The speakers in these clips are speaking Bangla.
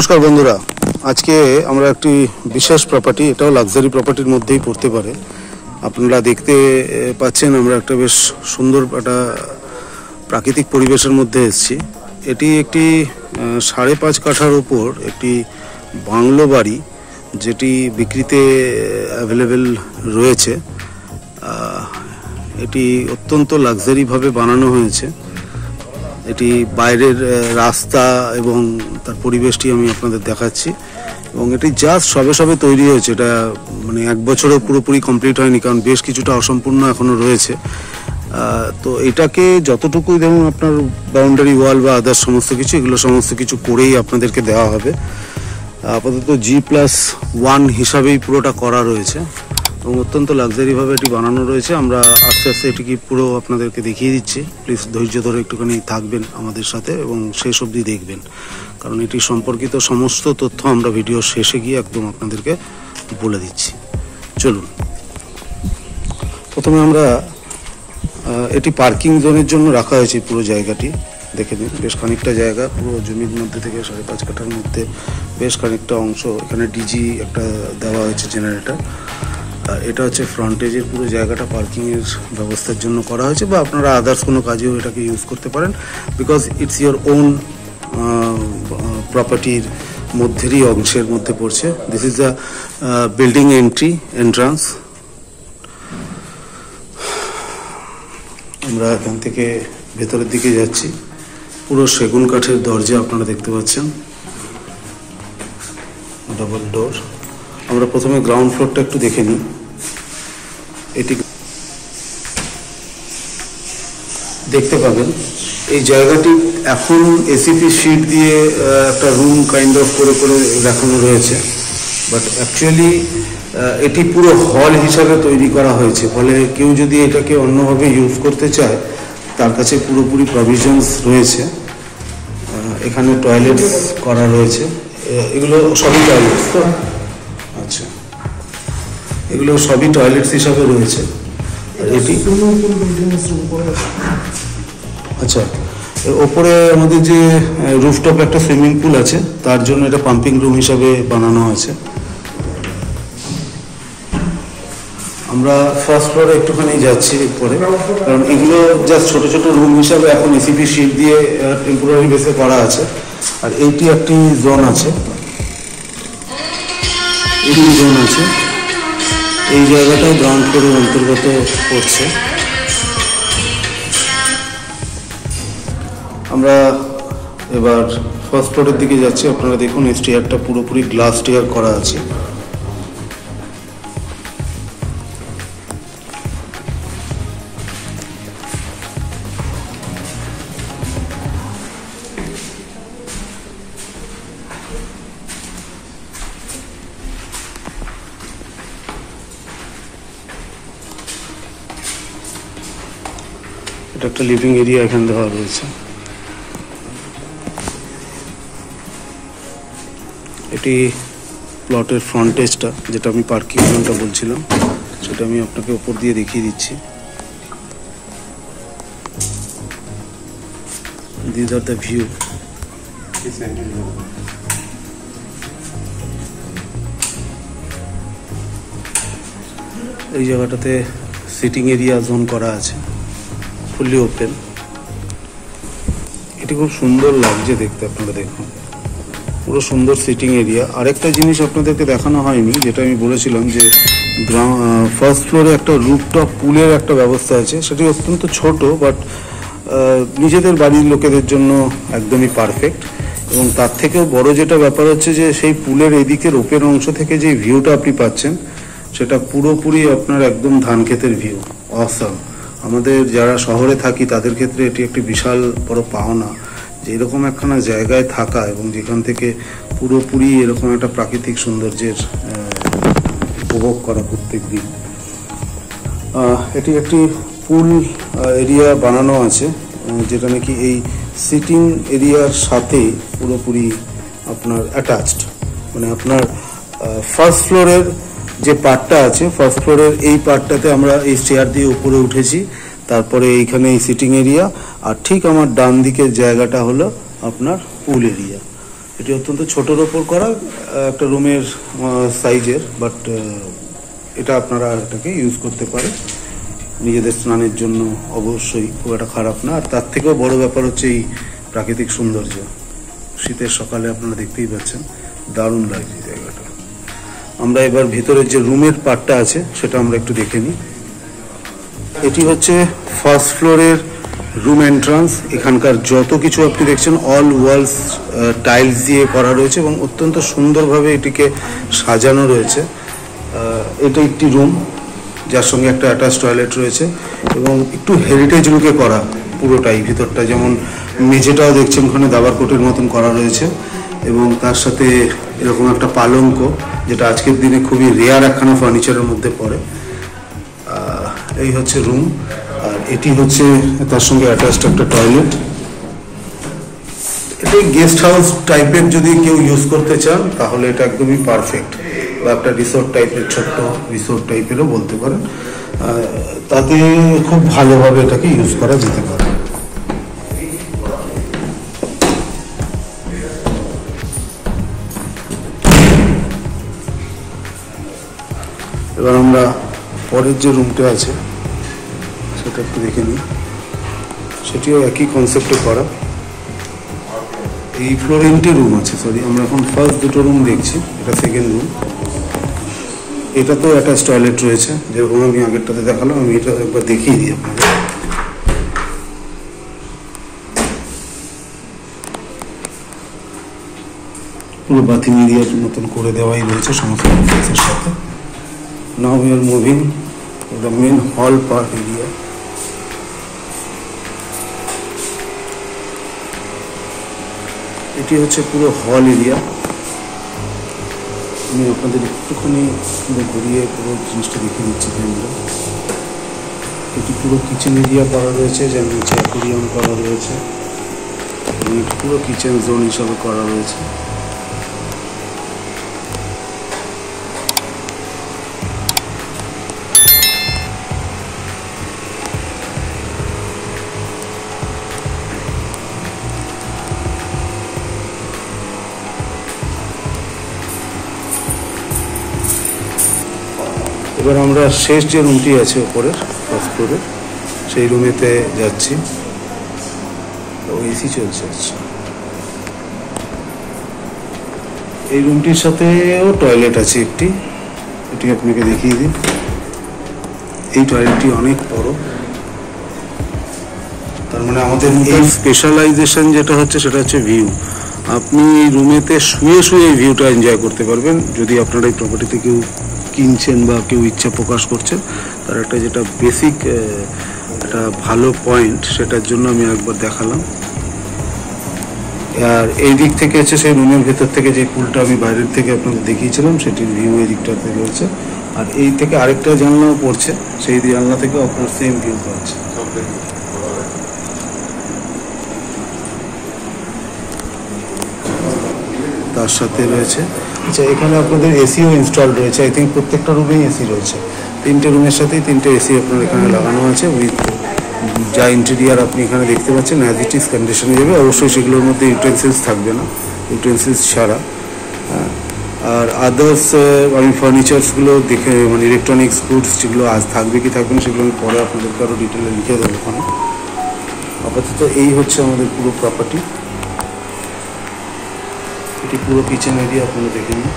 নমস্কার বন্ধুরা, আজকে আমরা একটি বিশেষ প্রপার্টি, এটাও লাক্সারি প্রপার্টির মধ্যেই পড়তে পারে। আপনারা দেখতে পাচ্ছেন আমরা একটা বেশ সুন্দর একটা প্রাকৃতিক পরিবেশের মধ্যে এসেছি। এটি একটি 5.5 কাঠার উপর একটি বাংলো বাড়ি, যেটি বিক্রিতে অ্যাভেলেবেল রয়েছে। এটি অত্যন্ত লাক্সারিভাবে বানানো হয়েছে। এটি বাইরের রাস্তা এবং তার পরিবেশটি আমি আপনাদের দেখাচ্ছি, এবং এটি জাস্ট সবে তৈরি হয়েছে। এটা মানে 1 বছরও পুরোপুরি কমপ্লিট হয়নি, কারণ বেশ কিছুটা অসম্পূর্ণ এখনও রয়েছে। তো এটাকে যতটুকুই ধরুন আপনার বাউন্ডারি ওয়াল বা আদার্স সমস্ত কিছু, এগুলো সমস্ত কিছু করেই আপনাদেরকে দেওয়া হবে। আপাতত G+1 হিসাবেই পুরোটা করা রয়েছে এবং অত্যন্ত লাক্সারিভাবে এটি বানানো রয়েছে। আমরা আস্তে আস্তে এটিকে পুরো আপনাদেরকে দেখিয়ে দিচ্ছি। প্লিজ ধৈর্য ধরে একটুখানি থাকবেন আমাদের সাথে এবং শেষ অবধি দেখবেন, কারণ এটি সম্পর্কিত সমস্ত তথ্য আমরা ভিডিও শেষে গিয়ে একদম আপনাদেরকে বলে দিচ্ছি। চলুন, প্রথমে আমরা এটি পার্কিং জোনের জন্য রাখা হয়েছে। পুরো জায়গাটি দেখে নিন, বেশ খানিকটা জায়গা, পুরো জমির মধ্যে থেকে 5.5 কাঠার মধ্যে বেশ খানিকটা অংশ। এখানে ডিজি একটা দেওয়া হয়েছে, জেনারেটর। এটা হচ্ছে ফ্রন্টেজের পুরো জায়গাটা পার্কিংয়ের ব্যবস্থার জন্য করা হয়েছে, বা আপনারা আদার্স কোনো কাজেও এটাকে ইউজ করতে পারেন, বিকজ ইটস ইয়োর ওন প্রপার্টির মধ্যেরই অংশের মধ্যে পড়ছে। This is the building entrance. আমরা এখান থেকে ভেতরের দিকে যাচ্ছি। পুরো সেগুন কাঠের দরজা আপনারা দেখতে পাচ্ছেন, ডাবল ডোর। আমরা প্রথমে গ্রাউন্ড ফ্লোরটা একটু দেখে নিই। এটি দেখতে পাবেন, এই জায়গাটি এখন এসিপি শিট দিয়ে একটা রুম কাইন্ড অফ করে রাখানো রয়েছে, বাট অ্যাকচুয়ালি এটি পুরো হল হিসাবে তৈরি করা হয়েছে। ফলে কেউ যদি এটাকে অন্যভাবে ইউজ করতে চায়, তার কাছে পুরোপুরি প্রভিশনস রয়েছে। এখানে টয়লেট করা রয়েছে, এগুলো সবই টয়লেটস তো। আচ্ছা, এগুলো সবই টয়লেটস হিসাবে রয়েছে। এটি আচ্ছা, ওপরে আমাদের যে রুফটপ একটা সুইমিং পুল আছে, তার জন্য এটা পাম্পিং রুম হিসাবে বানানো আছে। আমরা ফার্স্ট ফ্লোরে একটুখানি যাচ্ছি পরে, কারণ এগুলো জাস্ট ছোট রুম হিসাবে এখন এসিপি শিট দিয়ে টেম্পোরারি বেসে করা আছে। আর এইটি একটি জোন আছে, এই জায়গাটাও গ্রাউন্ড ফ্লোরের অন্তর্গত পড়ছে। আমরা এবার ফার্স্ট ফ্লোরের দিকে যাচ্ছি। আপনারা দেখুন, এই স্টেয়ারটা পুরোপুরি গ্লাস স্টেয়ার করা আছে। এটা একটা লিভিং এরিয়া এখানে দেওয়া রয়েছে। এটি প্লটের ফ্রন্টেজটা, যেটা আমি পার্কিং জোনটা বলছিলাম, সেটা আমি আপনাকে উপর দিয়ে দেখিয়ে দিচ্ছি। This are the view. এই জায়গাটাতে সিটিং এরিয়া জোন করা আছে, ফুললি ওপেন। এটি খুব সুন্দর লাগছে দেখতে, আপনারা দেখুন, পুরো সুন্দর সিটিং এরিয়া। আরেকটা জিনিস আপনাদেরকে দেখানো হয়নি, যেটা আমি বলেছিলাম, যে ফার্স্ট ফ্লোরে একটা রুফটপ পুলের একটা ব্যবস্থা আছে। সেটি অত্যন্ত ছোট, বাট নিজেদের বাড়ির লোকেদের জন্য একদমই পারফেক্ট। এবং তার থেকেও বড় যেটা ব্যাপার হচ্ছে, যে সেই পুলের এদিকের ওপেন অংশ থেকে যে ভিউটা আপনি পাচ্ছেন, সেটা পুরোপুরি আপনার একদম ধান ক্ষেতের ভিউ। অসাম। আমাদের যারা শহরে থাকি তাদের ক্ষেত্রে এটি একটি বিশাল বড় পাওনা, যে এরকম একখানা জায়গায় থাকা এবং যেখান থেকে পুরোপুরি এরকম একটা প্রাকৃতিক সৌন্দর্যের উপভোগ করা প্রত্যেক দিন। এটি একটি পুল এরিয়া বানানো আছে, যেটা নাকি এই সিটিং এরিয়ার সাথে পুরোপুরি আপনার অ্যাটাচড। মানে আপনার ফার্স্ট ফ্লোরের যে পার্টটা আছে, ফার্স্ট ফ্লোরের এই পার্টটাতে আমরা এই স্টেয়ার দিয়ে উপরে উঠেছি। তারপরে এইখানে এই সিটিং এরিয়া, আর ঠিক আমার ডান দিকের জায়গাটা হলো আপনার পুল এরিয়া। এটি অত্যন্ত ছোটোর ওপর করা একটা রুমের সাইজের, বাট এটা আপনারা এটাকে ইউজ করতে পারেন নিজেদের স্নানের জন্য। অবশ্যই খুব একটা খারাপ না। আর তার থেকেও বড় ব্যাপার হচ্ছে এই প্রাকৃতিক সৌন্দর্য। শীতের সকালে আপনারা দেখতেই পাচ্ছেন, দারুণ লাগছে জায়গাটা। আমরা এবার ভিতরের যে রুমের পার্টটা আছে সেটা আমরা একটু দেখে নিই। এটি হচ্ছে ফার্স্ট ফ্লোরের রুম এন্ট্রান্স। এখানকার যত কিছু আপনি দেখছেন অল ওয়ালস টাইলস দিয়ে করা রয়েছে এবং অত্যন্ত সুন্দরভাবে এটিকে সাজানো রয়েছে। এটা একটি রুম যার সঙ্গে একটা অ্যাটাচ টয়লেট রয়েছে এবং একটু হেরিটেজ লুকে করা পুরোটাই। ভিতরটা যেমন মেঝেটাও দেখছেন ওখানে দাবার কোটের মতন করা রয়েছে এবং তার সাথে এরকম একটা পালঙ্ক, যেটা আজকের দিনে খুবই রেয়ার একখানা ফার্নিচারের মধ্যে পড়ে। এই হচ্ছে রুম, আর এটি হচ্ছে তার সঙ্গে অ্যাটাচড একটা টয়লেট। এটা গেস্ট হাউস টাইপের যদি কেউ ইউজ করতে চান তাহলে এটা একদমই পারফেক্ট, বা একটা রিসোর্ট টাইপের, ছোট্ট রিসোর্ট টাইপেরও বলতে পারেন। তাতে খুব ভালোভাবে এটাকে ইউজ করা যেতে পারে। এবার আমরা পরের যে রুমটা আছে সেটা একটু দেখে নিই। সেটিও একই কনসেপ্টে করা। এই ফ্লোরে 3টে রুম আছে, সরি আমরা এখন ফার্স্ট 2টো রুম দেখছি, এটা সেকেন্ড রুম। এটা তো অ্যাটাচ টয়লেট রয়েছে যেরকম আমি আগেরটাতে দেখালাম। আমি এটা একবার দেখিয়ে দিই আপনাদের। পুরো বাথিং এরিয়ার মতন করে দেওয়াই রয়েছে সমস্ত অফিসের সাথে। Now we are moving the main hall part area. এটি হচ্ছে পুরো হল এরিয়া। আমি আপনাদের একটুখানি ঘুরিয়ে পুরো জিনিসটা দেখে দিচ্ছি। এটি পুরো কিচেন এরিয়া করা রয়েছে, যার নিচে অ্যাকোয়ারিয়াম করা রয়েছে এবং এটি পুরো কিচেন জোন হিসাবে করা রয়েছে। এবার আমরা শেষ যে রুমটি আছে ওপরের ফার্স্ট ফ্লোরে সেই রুমেতে যাচ্ছি। এসি চলছে। এই রুমটির সাথেও টয়লেট আছে একটি, এটি আপনাকে দেখিয়ে দিই। এই টয়লেটটি অনেক বড়, তার মানে আমাদের এই স্পেশালাইজেশন যেটা হচ্ছে সেটা হচ্ছে ভিউ। আপনি রুমেতে শুয়ে শুয়ে এই ভিউটা এনজয় করতে পারবেন। যদি আপনারা এই প্রপার্টিতে কেউ কিনছেন বা কেউ ইচ্ছা প্রকাশ করছেন, তার একটা যেটা বেসিক একটা ভালো পয়েন্ট, সেটার জন্য আমি একবার দেখালাম। আর এই দিক থেকে হচ্ছে সেই রুমের ভেতর থেকে যে পুলটা আমি বাইরের থেকে আপনাদের দেখিয়েছিলাম সেটির ভিউ এই দিকটাতে রয়েছে। আর এই থেকে আরেকটা জানলাও পড়ছে, সেই জানলা থেকে আপনার সেম ভিউ পাচ্ছে। তার সাথে রয়েছে, আচ্ছা এখানে আপনাদের এসিও ইনস্টল রয়েছে। আই থিঙ্ক প্রত্যেকটা রুমেই এসি রয়েছে। 3টে রুমের সাথেই 3টে এসি আপনার এখানে লাগানো আছে। উইথ যা ইন্টেরিয়ার আপনি এখানে দেখতে পাচ্ছেন অ্যাজ ইট ইজ কন্ডিশনে যাবে। অবশ্যই সেগুলোর মধ্যে ইউটেন্সিলস থাকবে না, ইউটেন্সিলস ছাড়া। আর আদার্স আমি ফার্নিচার্সগুলো দেখে, মানে ইলেকট্রনিক্স গুডস যেগুলো আজ থাকবে কি থাকবে না সেগুলো আমি পরে আপনাদেরকে আরও ডিটেলে লিখে দেবো ওখানে। আপাতত এই হচ্ছে আমাদের পুরো প্রপার্টি। এটি পুরো কিচেন এরিয়া আপনারা দেখে নিন।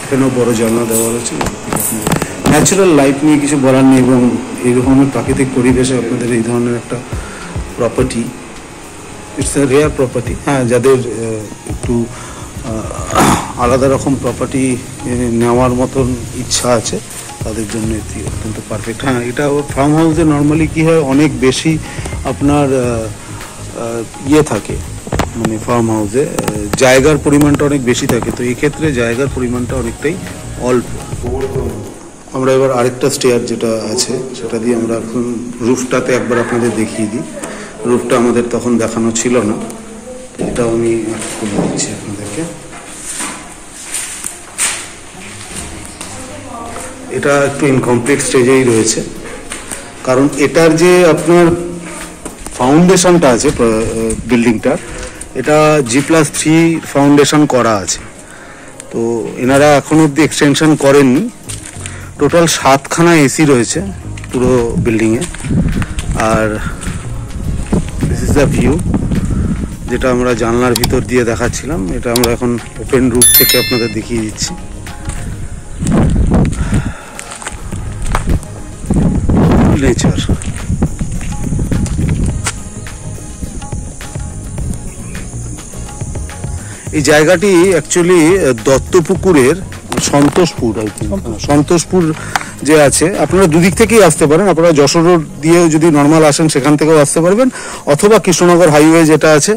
এখানেও বড় জানলা দেওয়া রয়েছে। ন্যাচারাল লাইট নিয়ে কিছু বলার নেই এবং এইরকমের প্রাকৃতিক পরিবেশে আপনাদের এই ধরনের একটা property, it's a rare property. হ্যাঁ, যাদের একটু আলাদা রকম প্রপার্টি নেওয়ার মতন ইচ্ছা আছে তাদের জন্য এটি অত্যন্ত পারফেক্ট। হ্যাঁ, এটা ফার্ম হাউসে নর্মালি কী হয়, অনেক বেশি আপনার ইয়ে থাকে, মানে ফার্ম হাউসে জায়গার পরিমাণটা অনেক বেশি থাকে। তো এই ক্ষেত্রে জায়গার পরিমাণটা অনেকটাই অল্প। আমরা এবার আরেকটা স্টেয়ার যেটা আছে সেটা দিয়ে আমরা এখন রুফটাতে একবার আপনাদের দেখিয়ে দিই। রুফটা আমাদের তখন দেখানো ছিল না, এটাও আমি খুলে দিচ্ছি আপনাদেরকে। এটা একটু ইনকমপ্লিট স্টেজেই রয়েছে, কারণ এটার যে আপনার ফাউন্ডেশনটা আছে বিল্ডিংটার, এটা G+3 ফাউন্ডেশন করা আছে। তো এনারা এখন অবধি এক্সটেনশন করেননি। টোটাল 7খানা এসি রয়েছে পুরো বিল্ডিংয়ে। আর দিস ইজ দ্য ভিউ, যেটা আমরা জানলার ভিতর দিয়ে দেখাচ্ছিলাম, এটা আমরা এখন ওপেন রুফ থেকে আপনাদের দেখিয়ে দিচ্ছি। নেচার, এই জায়গাটি অ্যাকচুয়ালি দত্তপুকুরের সন্তোষপুর, সন্তোষপুর যে আছে, আপনারা দুদিক থেকেই আসতে পারেন। আপনারা যশোর রোড দিয়েও যদি নর্মাল আসেন সেখান থেকেও আসতে পারবেন, অথবা কৃষ্ণনগর হাইওয়ে যেটা আছে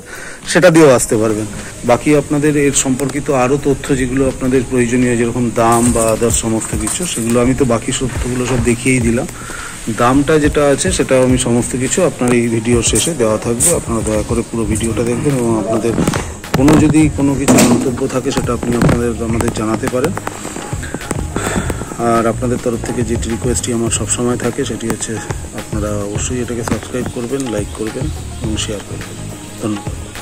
সেটা দিয়েও আসতে পারবেন। বাকি আপনাদের এর সম্পর্কিত আরও তথ্য যেগুলো আপনাদের প্রয়োজনীয়, যেরকম দাম বা আদার্স সমস্ত কিছু, সেগুলো আমি তো বাকি তথ্যগুলো সব দেখিয়েই দিলাম। দামটা যেটা আছে সেটা আমি সমস্ত কিছু আপনার এই ভিডিওর শেষে দেওয়া থাকবে। আপনারা দয়া করে পুরো ভিডিওটা দেখবেন, এবং আপনাদের যদি কোনো কিছু মন্তব্য থাকে সেটা আপনি আমাদের জানাতে পারেন। আর আপনাদের তরফ থেকে যেটি রিকোয়েস্টটি আমার সবসময় থাকে সেটি হচ্ছে আপনারা অবশ্যই এটাকে সাবস্ক্রাইব করবেন, লাইক করবেন এবং শেয়ার করবেন। ধন্যবাদ।